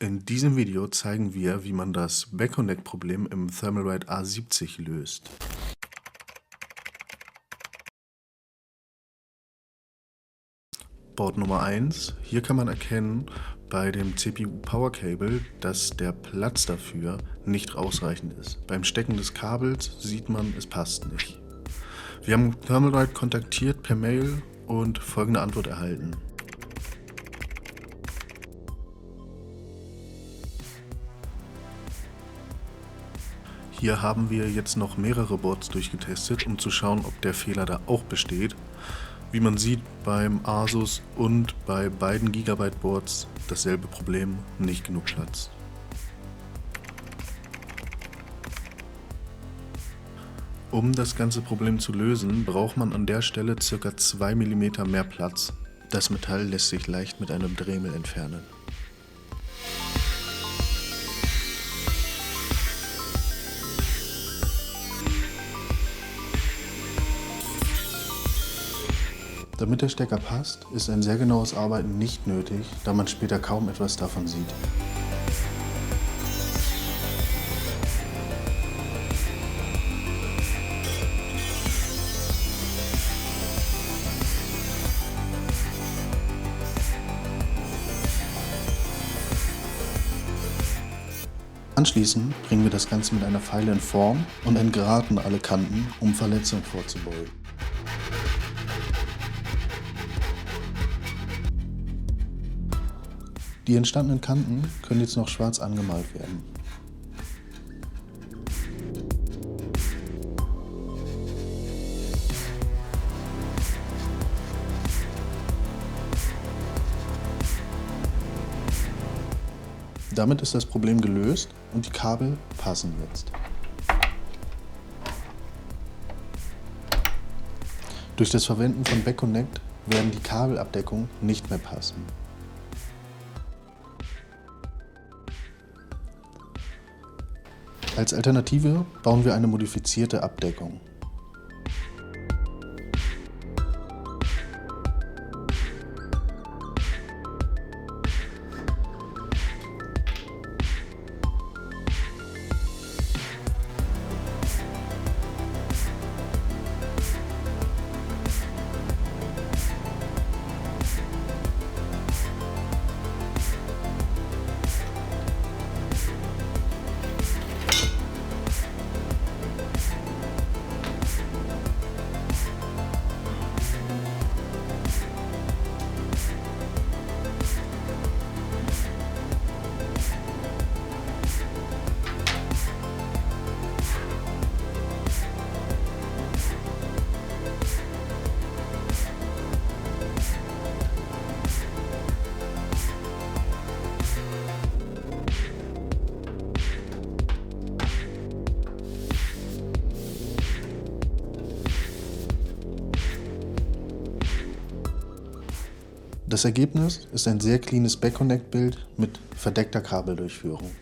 In diesem Video zeigen wir, wie man das Backconnect-Problem im Thermalright A70 löst. Board Nummer 1. Hier kann man erkennen bei dem CPU-Power-Cable, dass der Platz dafür nicht ausreichend ist. Beim Stecken des Kabels sieht man, es passt nicht. Wir haben Thermalright kontaktiert per Mail und folgende Antwort erhalten. Hier haben wir jetzt noch mehrere Boards durchgetestet, um zu schauen, ob der Fehler da auch besteht. Wie man sieht, beim Asus und bei beiden Gigabyte Boards dasselbe Problem, nicht genug Platz. Um das ganze Problem zu lösen, braucht man an der Stelle ca. 2 mm mehr Platz. Das Metall lässt sich leicht mit einem Dremel entfernen. Damit der Stecker passt, ist ein sehr genaues Arbeiten nicht nötig, da man später kaum etwas davon sieht. Anschließend bringen wir das Ganze mit einer Feile in Form und entgraten alle Kanten, um Verletzungen vorzubeugen. Die entstandenen Kanten können jetzt noch schwarz angemalt werden. Damit ist das Problem gelöst und die Kabel passen jetzt. Durch das Verwenden von Backconnect werden die Kabelabdeckungen nicht mehr passen. Als Alternative bauen wir eine modifizierte Abdeckung. Das Ergebnis ist ein sehr cleanes Backconnect-Bild mit verdeckter Kabeldurchführung.